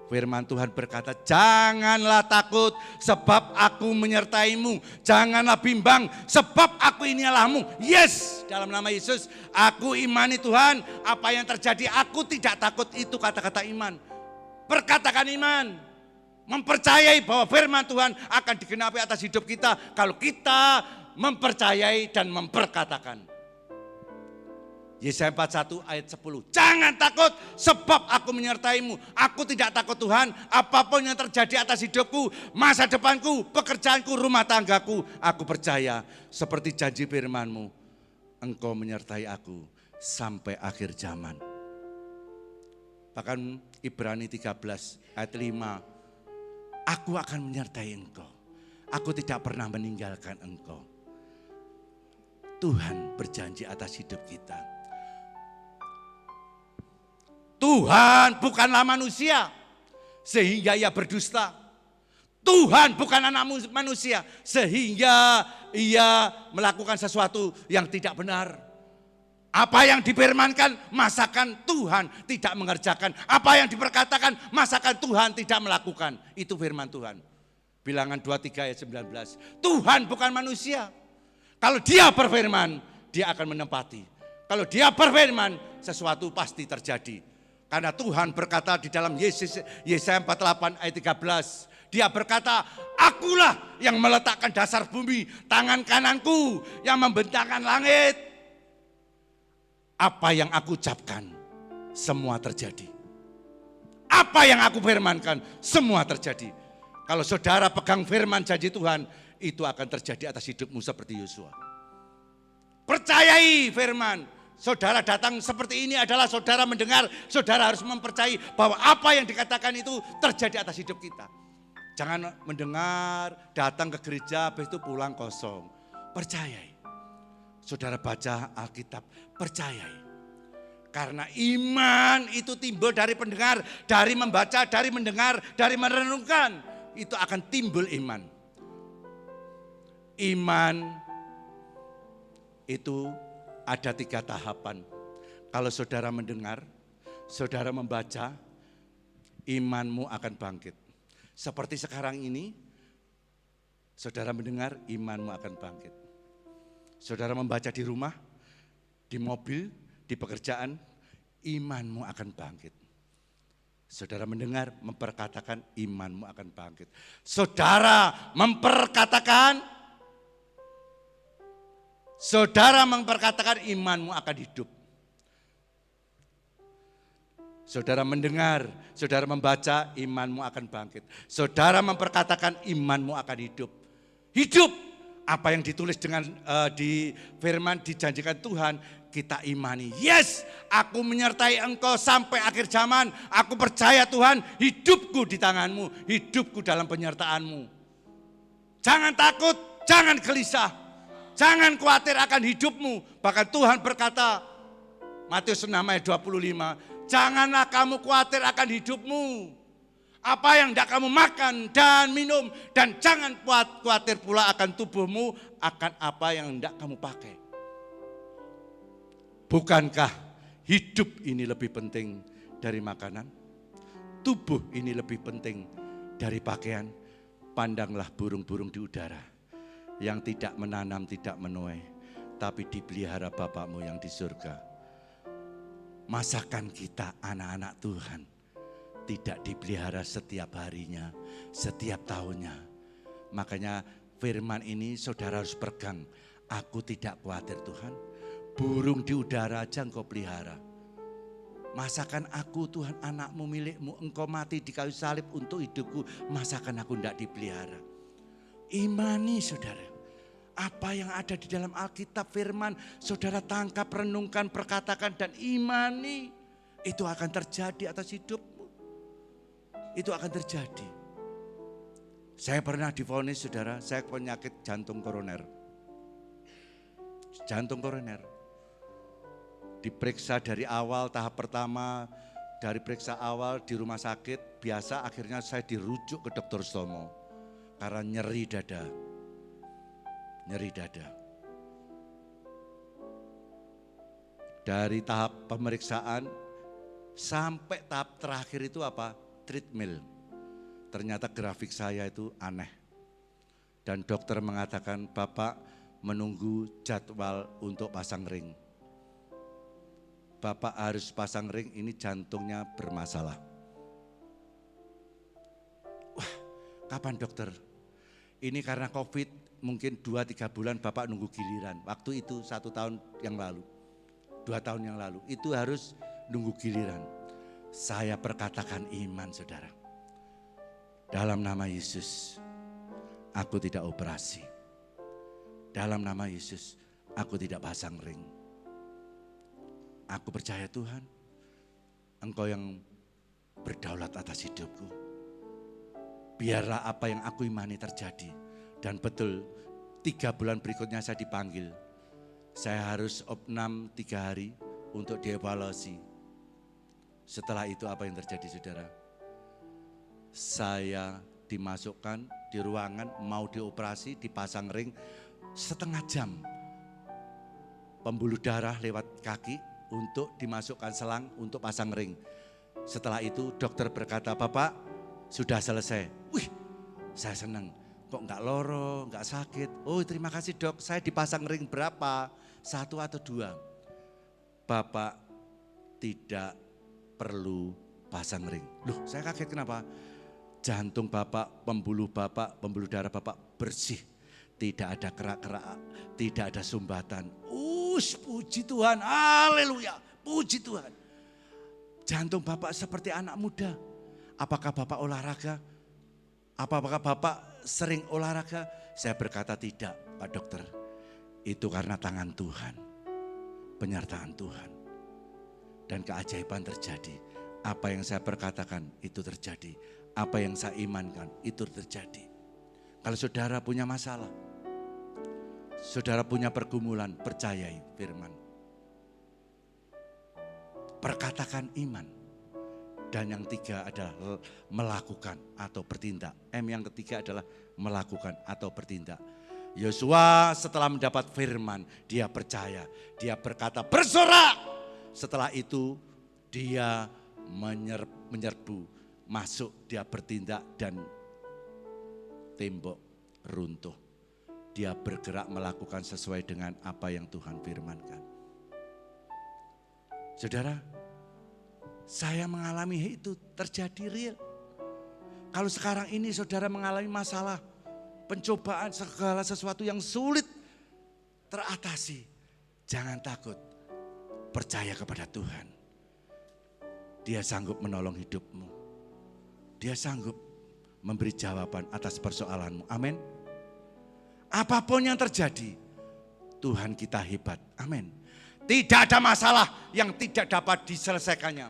Firman Tuhan berkata, janganlah takut sebab aku menyertaimu. Janganlah bimbang sebab aku ini Allahmu. Yes, dalam nama Yesus aku imani Tuhan. Apa yang terjadi aku tidak takut, itu kata-kata iman. Perkatakan iman. Mempercayai bahwa firman Tuhan akan digenapi atas hidup kita. Kalau kita mempercayai dan memperkatakan. Yesaya 41 ayat 10. Jangan takut sebab aku menyertaimu. Aku tidak takut Tuhan. Apapun yang terjadi atas hidupku, masa depanku, pekerjaanku, rumah tanggaku. Aku percaya seperti janji firman-Mu. Engkau menyertai aku sampai akhir zaman. Bahkan Ibrani 13 ayat 5. Aku akan menyertai engkau. Aku tidak pernah meninggalkan engkau. Tuhan berjanji atas hidup kita. Tuhan bukanlah manusia sehingga ia berdusta. Tuhan bukan anak manusia sehingga ia melakukan sesuatu yang tidak benar. Apa yang difirmankan, masakan Tuhan tidak mengerjakan. Apa yang diperkatakan, masakan Tuhan tidak melakukan. Itu firman Tuhan. Bilangan 23 ayat 19. Tuhan bukan manusia. Kalau dia berfirman, dia akan menempati. Kalau dia berfirman, sesuatu pasti terjadi. Karena Tuhan berkata di dalam Yesaya 48 ayat 13. Dia berkata, akulah yang meletakkan dasar bumi, tangan kananku yang membentangkan langit. Apa yang aku ucapkan, semua terjadi. Apa yang aku firmankan, semua terjadi. Kalau saudara pegang firman janji Tuhan, itu akan terjadi atas hidupmu seperti Yosua. Percayai firman. Saudara datang seperti ini adalah saudara mendengar, saudara harus mempercayai bahwa apa yang dikatakan itu terjadi atas hidup kita. Jangan mendengar, datang ke gereja, habis itu pulang kosong. Percayai. Saudara baca Alkitab, percayai. Karena iman itu timbul dari pendengar, dari membaca, dari mendengar, dari merenungkan. Itu akan timbul iman. Iman itu ada 3 tahapan. Kalau saudara mendengar, saudara membaca, imanmu akan bangkit. Seperti sekarang ini, saudara mendengar, imanmu akan bangkit. Saudara membaca di rumah, di mobil, di pekerjaan, imanmu akan bangkit. Saudara mendengar, memperkatakan, imanmu akan bangkit. Saudara memperkatakan, imanmu akan hidup. Saudara mendengar, saudara membaca, imanmu akan bangkit. Saudara memperkatakan, imanmu akan hidup. Hidup. Apa yang ditulis dengan di firman dijanjikan Tuhan, kita imani. Yes, aku menyertai engkau sampai akhir zaman. Aku percaya Tuhan, hidupku di tanganmu, hidupku dalam penyertaanmu. Jangan takut, jangan gelisah. Jangan khawatir akan hidupmu. Bahkan Tuhan berkata, Matius 6 ayat 25, janganlah kamu khawatir akan hidupmu. Apa yang tidak kamu makan dan minum. Dan jangan khawatir pula akan tubuhmu, akan apa yang tidak kamu pakai. Bukankah hidup ini lebih penting dari makanan? Tubuh ini lebih penting dari pakaian. Pandanglah burung-burung di udara, yang tidak menanam, tidak menuai, tapi dipelihara Bapakmu yang di surga. Masakan kita anak-anak Tuhan tidak dipelihara setiap harinya, setiap tahunnya. Makanya firman ini saudara harus pegang. Aku tidak khawatir Tuhan. Burung di udara aja engkau pelihara. Masakan aku Tuhan anakmu milikmu. Engkau mati di kayu salib untuk hidupku. Masakan aku tidak dipelihara. Imani saudara. Apa yang ada di dalam Alkitab firman. Saudara tangkap, renungkan, perkatakan dan imani. Itu akan terjadi atas hidupmu. Itu akan terjadi. Saya pernah divonis saudara. Saya penyakit jantung koroner. Jantung koroner. Diperiksa dari awal tahap pertama, dari periksa awal di rumah sakit, biasa akhirnya saya dirujuk ke dokter stomo karena nyeri dada. Nyeri dada. Dari tahap pemeriksaan sampai tahap terakhir itu apa? Treadmill. Ternyata grafik saya itu aneh. Dan dokter mengatakan, Bapak menunggu jadwal untuk pasang ring. Bapak harus pasang ring, ini jantungnya bermasalah. Wah, kapan dokter? Ini karena COVID, mungkin 2-3 bulan Bapak nunggu giliran. Waktu itu 1 tahun yang lalu, 2 tahun yang lalu, itu harus nunggu giliran. Saya perkatakan iman saudara. Dalam nama Yesus, aku tidak operasi. Dalam nama Yesus, aku tidak pasang ring. Aku percaya Tuhan, Engkau yang berdaulat atas hidupku. Biarlah apa yang aku imani terjadi. Dan betul 3 bulan berikutnya saya dipanggil. Saya harus opnam 3 hari untuk dievaluasi. Setelah itu apa yang terjadi saudara? Saya dimasukkan di ruangan mau dioperasi, dipasang ring setengah jam. Pembuluh darah lewat kaki. Untuk dimasukkan selang untuk pasang ring. Setelah itu dokter berkata, Bapak sudah selesai. Wih, saya senang. Kok enggak loro, enggak sakit. Oh terima kasih dok, saya dipasang ring berapa? 1 atau 2. Bapak tidak perlu pasang ring. Loh saya kaget kenapa? Jantung Bapak, pembuluh darah Bapak bersih. Tidak ada kerak-kerak, tidak ada sumbatan. Puji Tuhan, haleluya, puji Tuhan. Jantung Bapak seperti anak muda. Apakah Bapak olahraga? Apakah Bapak sering olahraga? Saya berkata tidak, Pak Dokter. Itu karena tangan Tuhan, penyertaan Tuhan. Dan keajaiban terjadi. Apa yang saya perkatakan itu terjadi. Apa yang saya imankan itu terjadi. Kalau saudara punya masalah, saudara punya pergumulan, percayai firman. Perkatakan iman. Dan yang 3 adalah melakukan atau bertindak. M yang ketiga adalah melakukan atau bertindak. Yosua setelah mendapat firman, dia percaya. Dia berkata bersorak. Setelah itu dia menyerbu, masuk, dia bertindak dan tembok runtuh. Dia bergerak melakukan sesuai dengan apa yang Tuhan firmankan. Saudara, saya mengalami itu terjadi real. Kalau sekarang ini saudara mengalami masalah, pencobaan, segala sesuatu yang sulit teratasi, jangan takut, percaya kepada Tuhan. Dia sanggup menolong hidupmu. Dia sanggup memberi jawaban atas persoalanmu. Amin. Apapun yang terjadi, Tuhan kita hebat. Amin. Tidak ada masalah yang tidak dapat diselesaikannya.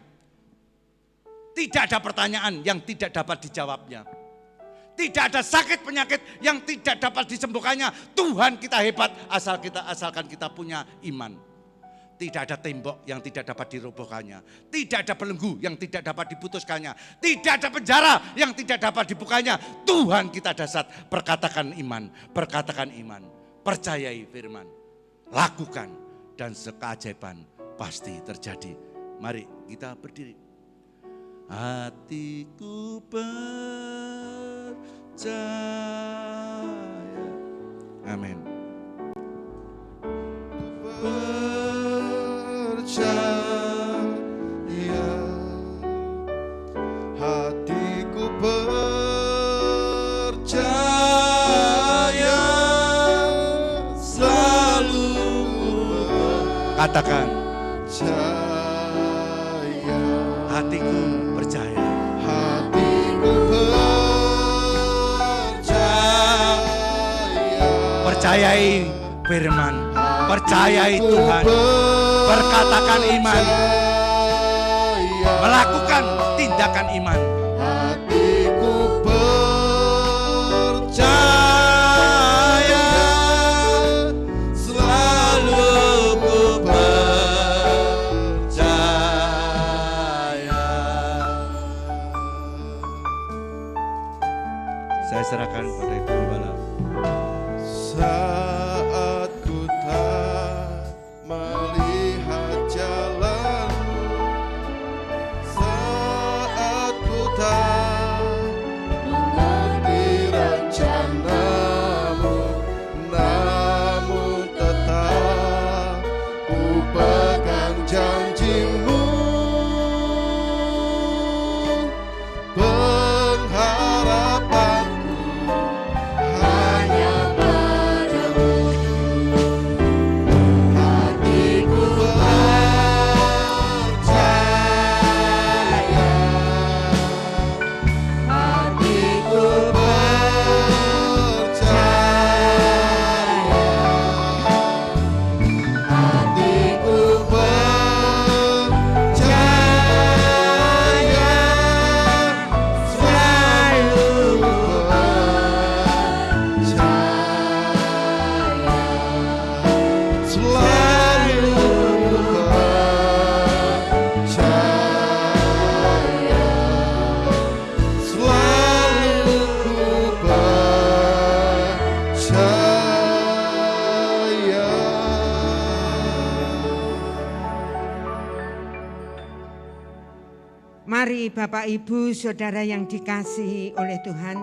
Tidak ada pertanyaan yang tidak dapat dijawabnya. Tidak ada sakit penyakit yang tidak dapat disembuhkannya. Tuhan kita hebat asalkan kita punya iman. Tidak ada tembok yang tidak dapat dirobohkannya. Tidak ada belenggu yang tidak dapat diputuskannya. Tidak ada penjara yang tidak dapat dibukanya. Tuhan kita dasar. Perkatakan iman. Perkatakan iman. Percayai firman. Lakukan. Dan keajaiban pasti terjadi. Mari kita berdiri. Hatiku percaya. Amin. Percaya, hatiku percaya. Katakan, percaya. hatiku percaya. Hatiku percaya. Percayai firman, percayai Tuhan, perkatakan iman, melakukan tindakan iman. Hatiku percaya, selalu ku percaya. Saya serahkan pada Ibu Gembala. Saat ku tak melihat jalanmu, saat ku tak mengerti rencanamu, namun tetap ku pegang janjimu. Pengharapanku hanya padamu. Hatiku percaya, hatiku percaya, hatiku percaya, selalu percaya, selalu percaya, selalu percaya. Mari Bapak Ibu Saudara yang dikasihi oleh Tuhan,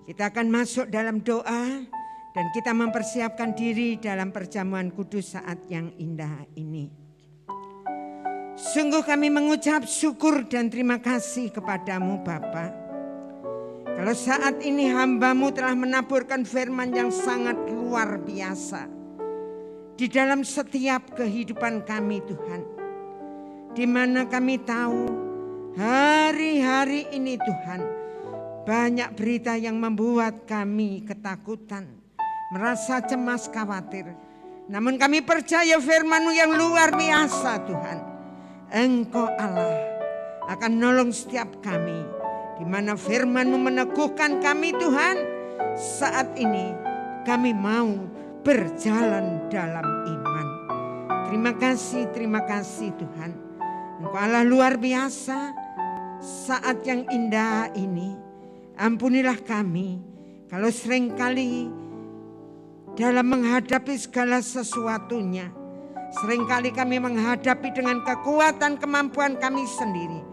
kita akan masuk dalam doa dan kita mempersiapkan diri dalam perjamuan kudus saat yang indah ini. Sungguh kami mengucap syukur dan terima kasih kepadamu Bapa. Kalau saat ini hamba-Mu telah menaburkan firman yang sangat luar biasa di dalam setiap kehidupan kami Tuhan. Di mana kami tahu hari-hari ini Tuhan, banyak berita yang membuat kami ketakutan, merasa cemas khawatir. Namun kami percaya firman-Mu yang luar biasa Tuhan. Engkau Allah akan nolong setiap kami. Di mana firman-Mu meneguhkan kami Tuhan. Saat ini kami mau berjalan dalam iman. Terima kasih Tuhan. Engkau Allah luar biasa. Saat yang indah ini, ampunilah kami kalau seringkali dalam menghadapi segala sesuatunya, seringkali kami menghadapi dengan kekuatan kemampuan kami sendiri.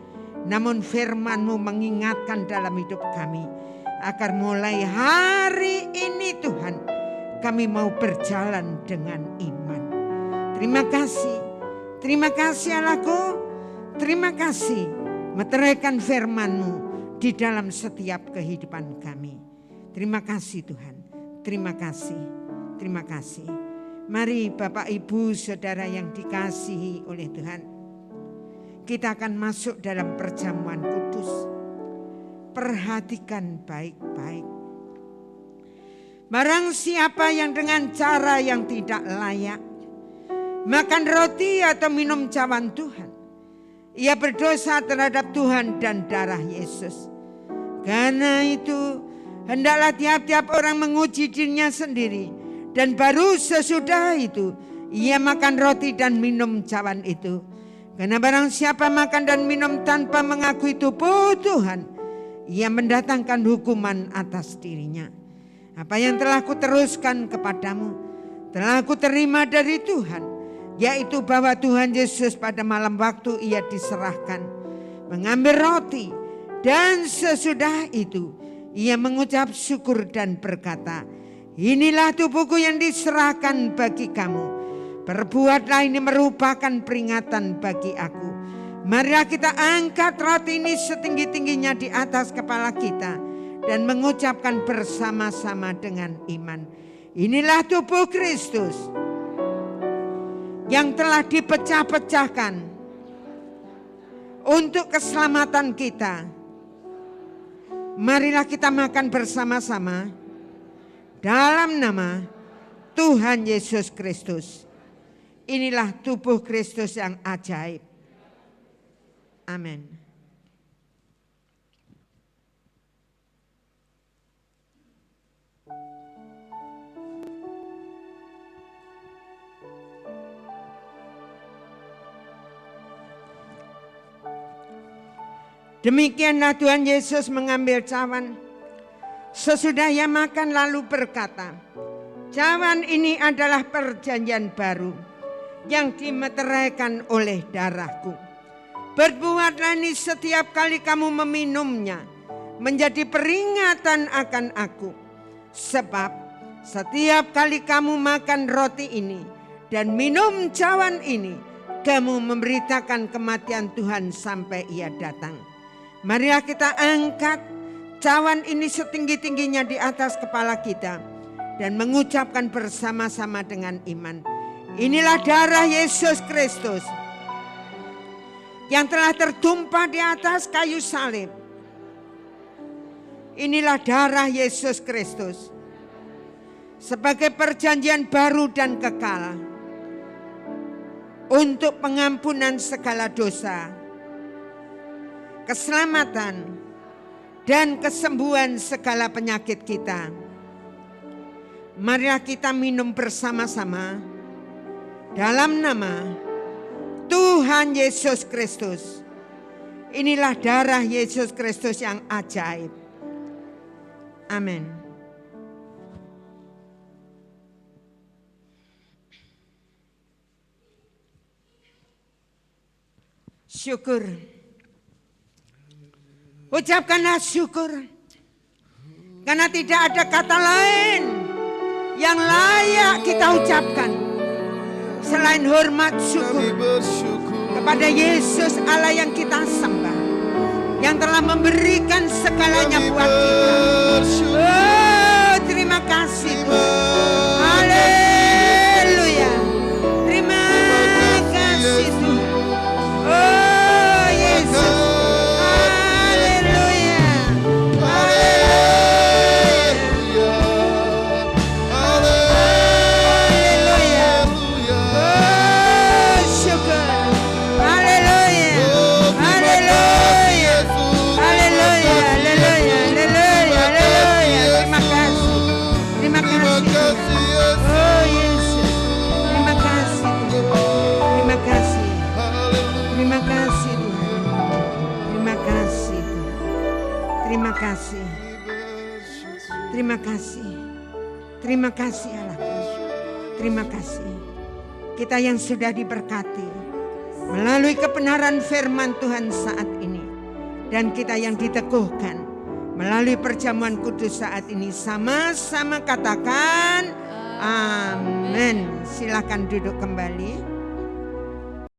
Namun firman-Mu mengingatkan dalam hidup kami, agar mulai hari ini Tuhan, kami mau berjalan dengan iman. Terima kasih Allahku, terima kasih meteraikan firman-Mu di dalam setiap kehidupan kami. Terima kasih Tuhan, terima kasih. Mari Bapak Ibu Saudara yang dikasihi oleh Tuhan, kita akan masuk dalam perjamuan kudus. Perhatikan baik-baik. Barang siapa yang dengan cara yang tidak layak makan roti atau minum cawan Tuhan, ia berdosa terhadap Tuhan dan darah Yesus. Karena itu hendaklah tiap-tiap orang menguji dirinya sendiri, dan baru sesudah itu ia makan roti dan minum cawan itu. Karena barang siapa makan dan minum tanpa mengakui tubuh Tuhan, ia mendatangkan hukuman atas dirinya. Apa yang telah kuteruskan kepadamu telah kuterima dari Tuhan, yaitu bahwa Tuhan Yesus pada malam waktu ia diserahkan mengambil roti, dan sesudah itu ia mengucap syukur dan berkata, "Inilah tubuhku yang diserahkan bagi kamu. Perbuatlah ini merupakan peringatan bagi aku." Marilah kita angkat roti ini setinggi-tingginya di atas kepala kita dan mengucapkan bersama-sama dengan iman, "Inilah tubuh Kristus yang telah dipecah-pecahkan untuk keselamatan kita. Marilah kita makan bersama-sama dalam nama Tuhan Yesus Kristus. Inilah tubuh Kristus yang ajaib. Amin. Demikianlah Tuhan Yesus mengambil cawan. Sesudah ia makan lalu berkata, cawan ini adalah perjanjian baru yang dimeteraikan oleh darahku. Berbuatlah ini setiap kali kamu meminumnya, menjadi peringatan akan aku. Sebab setiap kali kamu makan roti ini dan minum cawan ini, kamu memberitakan kematian Tuhan sampai ia datang. Marilah kita angkat cawan ini setinggi-tingginya di atas kepala kita dan mengucapkan bersama-sama dengan iman. Inilah darah Yesus Kristus yang telah tertumpah di atas kayu salib. Inilah darah Yesus Kristus sebagai perjanjian baru dan kekal untuk pengampunan segala dosa, keselamatan, dan kesembuhan segala penyakit kita. Marilah kita minum bersama-sama dalam nama Tuhan Yesus Kristus. Inilah darah Yesus Kristus yang ajaib. Amin. Syukur. Ucapkanlah syukur. Karena tidak ada kata lain yang layak kita ucapkan selain hormat syukur kepada Yesus Allah yang kita sembah, yang telah memberikan segalanya buat kita. Oh, terima kasih Tuhan. Haleluya. Terima kasih Tuhan. Oh Yesus. Terima kasih. Terima kasih Allah. Terima kasih. Kita yang sudah diberkati melalui kebenaran firman Tuhan saat ini, dan kita yang diteguhkan melalui perjamuan kudus saat ini, sama-sama katakan amin. Silakan duduk kembali.